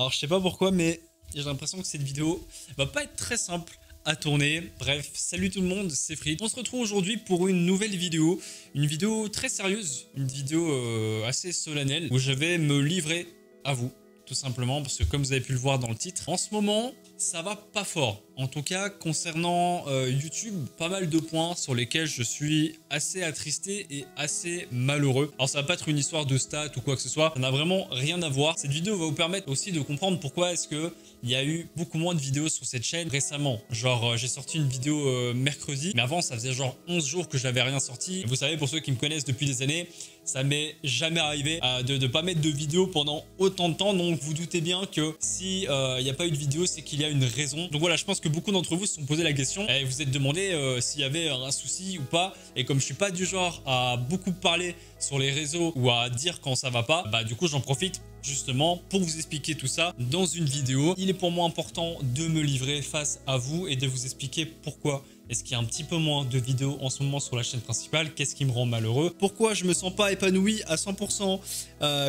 Alors je sais pas pourquoi, mais j'ai l'impression que cette vidéo va pas être très simple à tourner. Bref, salut tout le monde, c'est Fried. On se retrouve aujourd'hui pour une nouvelle vidéo. Une vidéo très sérieuse, une vidéo assez solennelle où je vais me livrer à vous. Tout simplement parce que comme vous avez pu le voir dans le titre, en ce moment, ça va pas fort. En tout cas, concernant YouTube, pas mal de points sur lesquels je suis assez attristé et assez malheureux. Alors ça va pas être une histoire de stats ou quoi que ce soit, ça n'a vraiment rien à voir. Cette vidéo va vous permettre aussi de comprendre pourquoi est-ce que il y a eu beaucoup moins de vidéos sur cette chaîne récemment. Genre j'ai sorti une vidéo mercredi, mais avant ça faisait genre 11 jours que je n'avais rien sorti. Et vous savez, pour ceux qui me connaissent depuis des années, ça m'est jamais arrivé de ne pas mettre de vidéo pendant autant de temps. Donc vous doutez bien que si il n'y a pas eu de vidéo, c'est qu'il y a une raison. Donc voilà, je pense que beaucoup d'entre vous se sont posé la question et vous êtes demandé s'il y avait un souci ou pas. Et comme je suis pas du genre à beaucoup parler sur les réseaux ou à dire quand ça va pas, bah du coup j'en profite justement pour vous expliquer tout ça dans une vidéo. Il est pour moi important de me livrer face à vous et de vous expliquer pourquoi est-ce qu'il y a un petit peu moins de vidéos en ce moment sur la chaîne principale, qu'est-ce qui me rend malheureux, pourquoi je me sens pas épanoui à 100%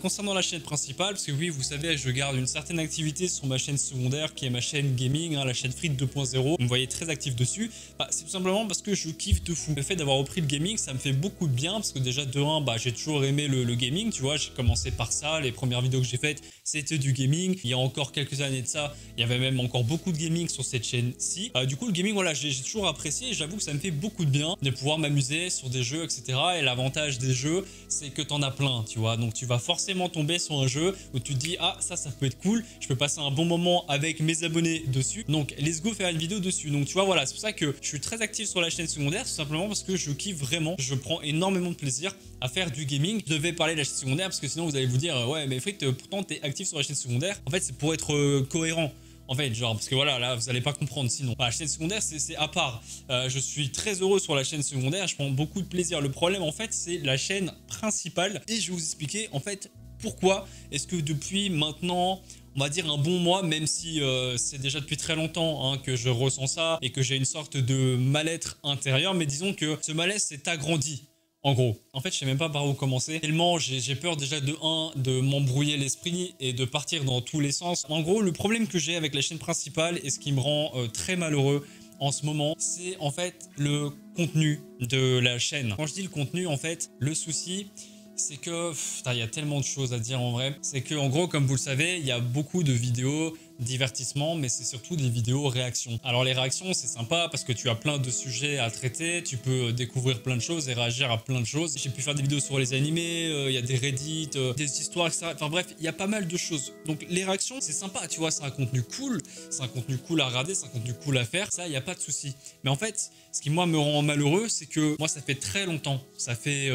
concernant la chaîne principale, parce que oui, vous savez, je garde une certaine activité sur ma chaîne secondaire qui est ma chaîne gaming, la chaîne Fried 2.0. Vous me voyez très actif dessus. C'est tout simplement parce que je kiffe de fou. Le fait d'avoir repris le gaming, ça me fait beaucoup de bien parce que déjà de 1, j'ai toujours aimé le gaming, tu vois, j'ai commencé par ça, les premières vidéos que j'ai faites, c'était du gaming. Il y a encore quelques années de ça, il y avait même encore beaucoup de gaming sur cette chaîne-ci. Du coup, le gaming, voilà, j'ai toujours apprécié. J'avoue que ça me fait beaucoup de bien de pouvoir m'amuser sur des jeux, etc. Et l'avantage des jeux, c'est que t'en as plein, tu vois. Donc tu vas forcément tomber sur un jeu où tu te dis, ah, ça peut être cool, je peux passer un bon moment avec mes abonnés dessus. Donc let's go faire une vidéo dessus. Donc tu vois, voilà, c'est pour ça que je suis très actif sur la chaîne secondaire, tout simplement parce que je kiffe vraiment, je prends énormément de plaisir à faire du gaming. Je devais parler de la chaîne secondaire parce que sinon vous allez vous dire, ouais, mais Fried, pourtant t'es actif sur la chaîne secondaire. En fait, c'est pour être cohérent. En fait, genre, parce que voilà, là, vous n'allez pas comprendre sinon. La chaîne secondaire, c'est à part. Je suis très heureux sur la chaîne secondaire, je prends beaucoup de plaisir. Le problème, en fait, c'est la chaîne principale. Et je vais vous expliquer, en fait, pourquoi est-ce que depuis maintenant, on va dire un bon mois, même si c'est déjà depuis très longtemps que je ressens ça et que j'ai une sorte de mal-être intérieur, mais disons que ce malaise s'est agrandi. En gros, en fait, je sais même pas par où commencer. Tellement j'ai peur déjà de m'embrouiller l'esprit et de partir dans tous les sens. En gros, le problème que j'ai avec la chaîne principale et ce qui me rend très malheureux en ce moment, c'est en fait le contenu de la chaîne. Quand je dis le contenu, en fait, le souci, c'est que il y a tellement de choses à dire en vrai. C'est que en gros, comme vous le savez, il y a beaucoup de vidéos divertissement, mais c'est surtout des vidéos réactions. Alors les réactions, c'est sympa parce que tu as plein de sujets à traiter, tu peux découvrir plein de choses et réagir à plein de choses. J'ai pu faire des vidéos sur les animés, il y a des Reddit, des histoires, etc. Enfin bref, il y a pas mal de choses. Donc les réactions, c'est sympa, tu vois, c'est un contenu cool, c'est un contenu cool à regarder, c'est un contenu cool à faire, ça, il n'y a pas de souci. Mais en fait, ce qui moi me rend malheureux, c'est que moi, ça fait très longtemps, ça fait,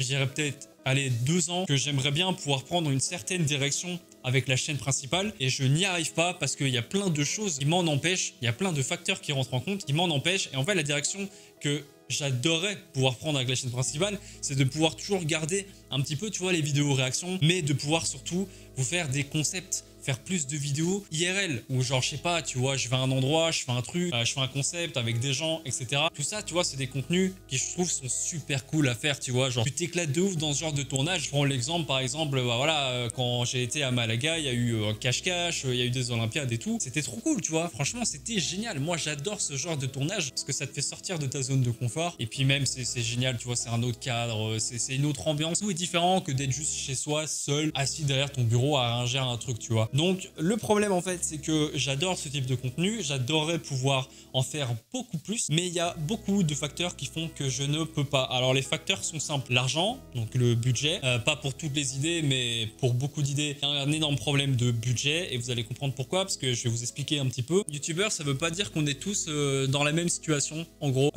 je dirais peut-être, allez, 2 ans que j'aimerais bien pouvoir prendre une certaine direction avec la chaîne principale et je n'y arrive pas parce qu'il y a plein de choses qui m'en empêchent, il y a plein de facteurs qui rentrent en compte qui m'en empêchent et en fait la direction que j'adorerais pouvoir prendre avec la chaîne principale, c'est de pouvoir toujours garder un petit peu, tu vois, les vidéos réactions, mais de pouvoir surtout vous faire des concepts, faire plus de vidéos IRL où genre je sais pas, tu vois, je vais à un endroit, je fais un truc, je fais un concept avec des gens, etc. Tout ça, tu vois, c'est des contenus qui je trouve sont super cool à faire, tu vois, genre tu t'éclates de ouf dans ce genre de tournage. Je prends l'exemple par exemple, voilà, quand j'ai été à Malaga, il y a eu un cache-cache, il y a eu des Olympiades et tout, c'était trop cool, tu vois, franchement c'était génial. Moi j'adore ce genre de tournage parce que ça te fait sortir de ta zone de confort et puis même c'est génial, tu vois, c'est un autre cadre, c'est une autre ambiance. Tout est différent que d'être juste chez soi, seul, assis derrière ton bureau à arranger un truc, tu vois. Donc le problème en fait, c'est que j'adore ce type de contenu, j'adorerais pouvoir en faire beaucoup plus, mais il y a beaucoup de facteurs qui font que je ne peux pas. Alors les facteurs sont simples, l'argent, donc le budget, pas pour toutes les idées, mais pour beaucoup d'idées, il y a un énorme problème de budget et vous allez comprendre pourquoi, parce que je vais vous expliquer un petit peu. YouTubeur, ça veut pas dire qu'on est tous dans la même situation, en gros.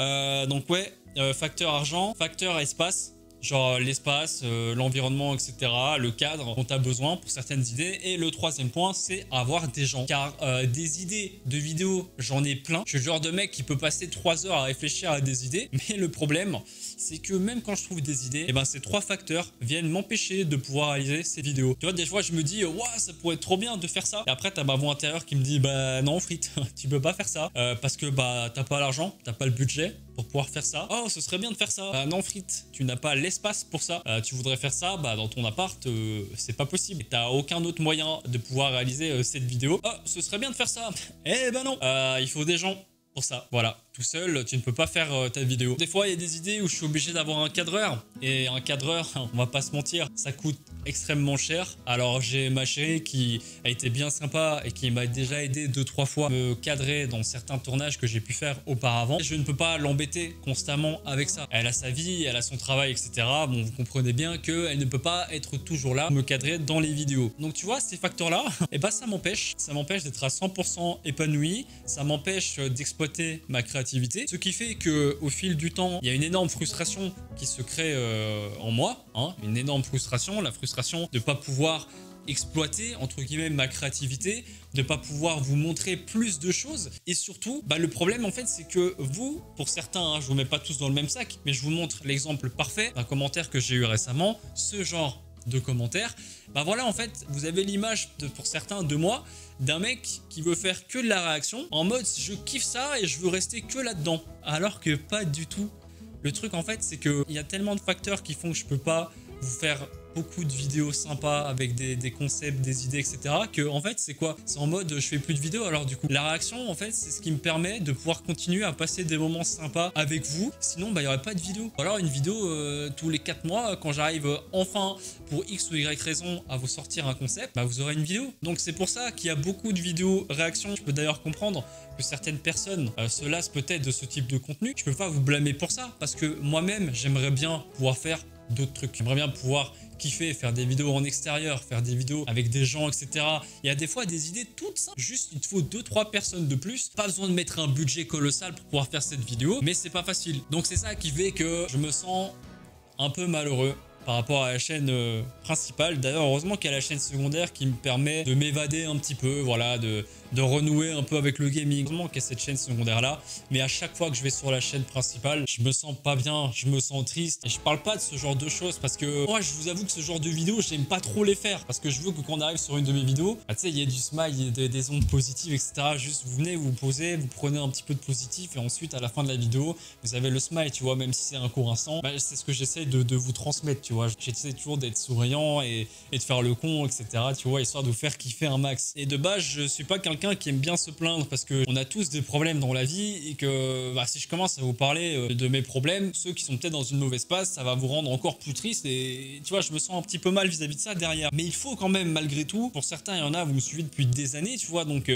Donc ouais, facteur argent, facteur espace. Genre l'espace, l'environnement, etc., le cadre dont tu as besoin pour certaines idées. Et le troisième point, c'est avoir des gens. Car des idées de vidéos, j'en ai plein. Je suis le genre de mec qui peut passer 3 heures à réfléchir à des idées. Mais le problème, c'est que même quand je trouve des idées, et ben, ces 3 facteurs viennent m'empêcher de pouvoir réaliser ces vidéos. Tu vois, des fois, je me dis, ouah, ça pourrait être trop bien de faire ça. Et après, tu as ma voix intérieure qui me dit, bah non, Fried, tu peux pas faire ça. Parce que bah, t'as pas l'argent, t'as pas le budget pour pouvoir faire ça. Oh, ce serait bien de faire ça. Bah non, Fried, tu n'as pas l'espace l'espace pour ça. Tu voudrais faire ça, bah dans ton appart, c'est pas possible. T'as aucun autre moyen de pouvoir réaliser cette vidéo. Oh, ce serait bien de faire ça. Eh ben non, il faut des gens pour ça. Voilà, tout seul, tu ne peux pas faire ta vidéo. Des fois, il y a des idées où je suis obligé d'avoir un cadreur. Et un cadreur, on va pas se mentir, ça coûte extrêmement cher. Alors, j'ai ma chérie qui a été bien sympa et qui m'a déjà aidé 2-3 fois à me cadrer dans certains tournages que j'ai pu faire auparavant. Et je ne peux pas l'embêter constamment avec ça. Elle a sa vie, elle a son travail, etc. Bon, vous comprenez bien qu'elle ne peut pas être toujours là, me cadrer dans les vidéos. Donc, tu vois, ces facteurs-là, et bah, ça m'empêche. Ça m'empêche d'être à 100% épanoui. Ça m'empêche d'exploiter ma créativité, ce qui fait que au fil du temps, il y a une énorme frustration qui se crée en moi, hein, une énorme frustration, la frustration de pas pouvoir exploiter entre guillemets ma créativité, de pas pouvoir vous montrer plus de choses et surtout bah, le problème en fait c'est que vous, pour certains, hein, je vous mets pas tous dans le même sac, mais je vous montre l'exemple parfait d'un commentaire que j'ai eu récemment, ce genre de commentaires, bah voilà en fait vous avez l'image pour certains de moi d'un mec qui veut faire que de la réaction en mode je kiffe ça et je veux rester que là-dedans, alors que pas du tout. Le truc en fait c'est que il y a tellement de facteurs qui font que je peux pas vous faire beaucoup de vidéos sympas avec des concepts, des idées, etc. Que en fait c'est quoi? C'est en mode je fais plus de vidéos, alors du coup la réaction en fait c'est ce qui me permet de pouvoir continuer à passer des moments sympas avec vous, sinon bah il n'y aurait pas de vidéo. Ou alors une vidéo tous les 4 mois quand j'arrive enfin pour X ou Y raison à vous sortir un concept, bah vous aurez une vidéo. Donc c'est pour ça qu'il y a beaucoup de vidéos réactions. Je peux d'ailleurs comprendre que certaines personnes se lassent peut-être de ce type de contenu. Je peux pas vous blâmer pour ça parce que moi-même j'aimerais bien pouvoir faire d'autres trucs. J'aimerais bien pouvoir kiffer, faire des vidéos en extérieur, faire des vidéos avec des gens, etc. Il y a des fois des idées toutes simples. Juste, il te faut 2-3 personnes de plus. Pas besoin de mettre un budget colossal pour pouvoir faire cette vidéo, mais c'est pas facile. Donc c'est ça qui fait que je me sens un peu malheureux par rapport à la chaîne principale. D'ailleurs, heureusement qu'il y a la chaîne secondaire qui me permet de m'évader un petit peu, voilà, de renouer un peu avec le gaming. Heureusement qu'il y a cette chaîne secondaire-là, mais à chaque fois que je vais sur la chaîne principale, je me sens pas bien, je me sens triste. Et je parle pas de ce genre de choses parce que moi, je vous avoue que ce genre de vidéos, j'aime pas trop les faire parce que je veux que quand on arrive sur une de mes vidéos, bah, tu sais, il y a du smile, il y a des ondes positives, etc. Juste, vous venez, vous posez, vous prenez un petit peu de positif et ensuite, à la fin de la vidéo, vous avez le smile, tu vois, même si c'est un court instant. Bah, c'est ce que j'essaie de vous transmettre, tu vois. J'essaie toujours d'être souriant et de faire le con, etc. Tu vois, histoire de vous faire kiffer un max. Et de base, je suis pas quelqu'un qui aime bien se plaindre parce que on a tous des problèmes dans la vie et que bah, si je commence à vous parler de mes problèmes, ceux qui sont peut-être dans une mauvaise passe, ça va vous rendre encore plus triste et tu vois, je me sens un petit peu mal vis-à-vis de ça derrière. Mais il faut quand même, malgré tout, pour certains, il y en a, vous me suivez depuis des années, tu vois, donc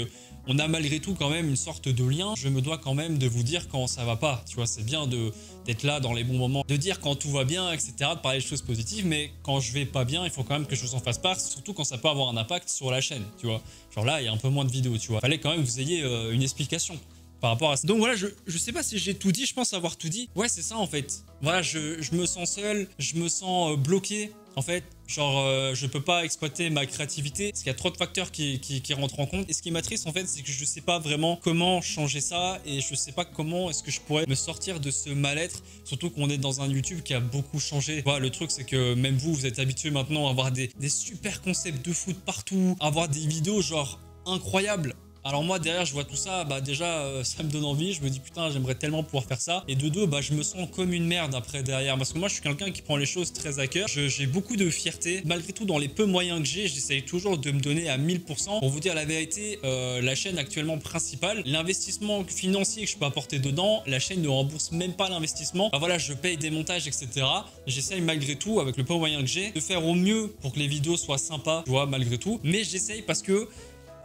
on a malgré tout quand même une sorte de lien. Je me dois quand même de vous dire quand ça va pas, tu vois, c'est bien d'être là dans les bons moments, de dire quand tout va bien, etc., de parler de choses positives, mais quand je vais pas bien, il faut quand même que je vous en fasse part, surtout quand ça peut avoir un impact sur la chaîne, tu vois. Genre là, il y a un peu moins de vidéos, tu vois. Fallait quand même que vous ayez une explication par rapport à ça. Donc voilà, je sais pas si j'ai tout dit, je pense avoir tout dit. Ouais, c'est ça en fait. Voilà, je me sens seul, je me sens bloqué. En fait, genre, je peux pas exploiter ma créativité parce qu'il y a trop de facteurs qui rentrent en compte. Et ce qui m'attriste, en fait, c'est que je sais pas vraiment comment changer ça et je sais pas comment est-ce que je pourrais me sortir de ce mal-être. Surtout qu'on est dans un YouTube qui a beaucoup changé. Voilà, le truc, c'est que même vous êtes habitué maintenant à avoir des super concepts de foot partout, à avoir des vidéos genre incroyables. Alors moi derrière je vois tout ça, bah déjà ça me donne envie, je me dis putain j'aimerais tellement pouvoir faire ça. Et de deux, bah je me sens comme une merde après derrière parce que moi je suis quelqu'un qui prend les choses très à cœur. J'ai beaucoup de fierté, malgré tout dans les peu moyens que j'ai, j'essaye toujours de me donner à 1000%. Pour vous dire la vérité, la chaîne actuellement principale, l'investissement financier que je peux apporter dedans, la chaîne ne rembourse même pas l'investissement. Bah voilà, je paye des montages etc. J'essaye malgré tout avec le peu moyen que j'ai de faire au mieux pour que les vidéos soient sympas, tu vois, malgré tout. Mais j'essaye parce que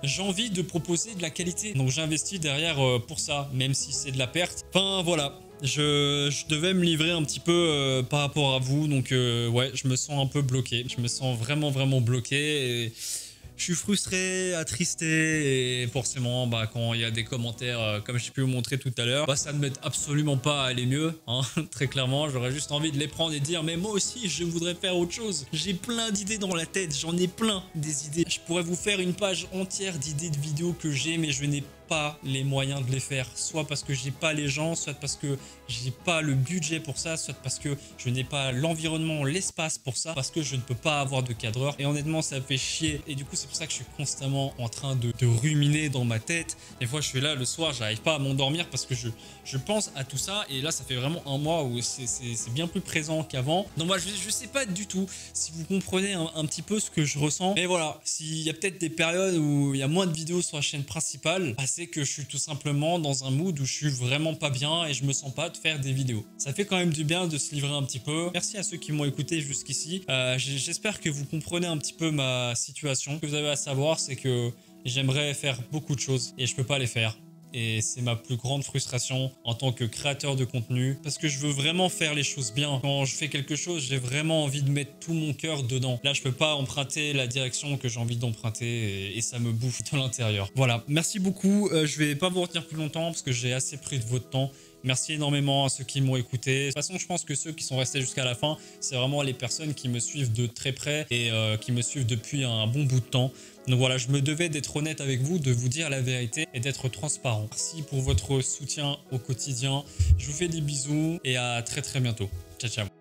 j'ai envie de proposer de la qualité. Donc j'investis derrière pour ça, même si c'est de la perte. Enfin voilà, je devais me livrer un petit peu par rapport à vous. Donc ouais, je me sens un peu bloqué. Je me sens vraiment bloqué. Et je suis frustré, attristé et forcément bah, quand il y a des commentaires comme j'ai pu vous montrer tout à l'heure, bah, ça ne m'aide absolument pas à aller mieux, hein. Très clairement, j'aurais juste envie de les prendre et de dire mais moi aussi je voudrais faire autre chose. J'ai plein d'idées dans la tête, j'en ai plein des idées. Je pourrais vous faire une page entière d'idées de vidéos que j'ai mais je n'ai pas les moyens de les faire, soit parce que j'ai pas les gens, soit parce que j'ai pas le budget pour ça, soit parce que je n'ai pas l'environnement, l'espace pour ça, parce que je ne peux pas avoir de cadreur et honnêtement ça fait chier et du coup c'est pour ça que je suis constamment en train de ruminer dans ma tête. Des fois, je suis là le soir, j'arrive pas à m'endormir parce que je pense à tout ça. Et là, ça fait vraiment un mois où c'est bien plus présent qu'avant. Donc moi, je sais pas du tout si vous comprenez un petit peu ce que je ressens. Mais voilà, s'il y a peut-être des périodes où il y a moins de vidéos sur la chaîne principale, bah, c'est que je suis tout simplement dans un mood où je suis vraiment pas bien et je me sens pas de faire des vidéos. Ça fait quand même du bien de se livrer un petit peu. Merci à ceux qui m'ont écouté jusqu'ici. J'espère que vous comprenez un petit peu ma situation. Ce que vous avez à savoir, c'est que j'aimerais faire beaucoup de choses et je peux pas les faire. Et c'est ma plus grande frustration en tant que créateur de contenu parce que je veux vraiment faire les choses bien. Quand je fais quelque chose, j'ai vraiment envie de mettre tout mon cœur dedans. Là, je peux pas emprunter la direction que j'ai envie d'emprunter et ça me bouffe de l'intérieur. Voilà, merci beaucoup. Je vais pas vous retenir plus longtemps parce que j'ai assez pris de votre temps. Merci énormément à ceux qui m'ont écouté. De toute façon, je pense que ceux qui sont restés jusqu'à la fin, c'est vraiment les personnes qui me suivent de très près et qui me suivent depuis un bon bout de temps. Donc voilà, je me devais d'être honnête avec vous, de vous dire la vérité et d'être transparent. Merci pour votre soutien au quotidien. Je vous fais des bisous et à très bientôt. Ciao, ciao.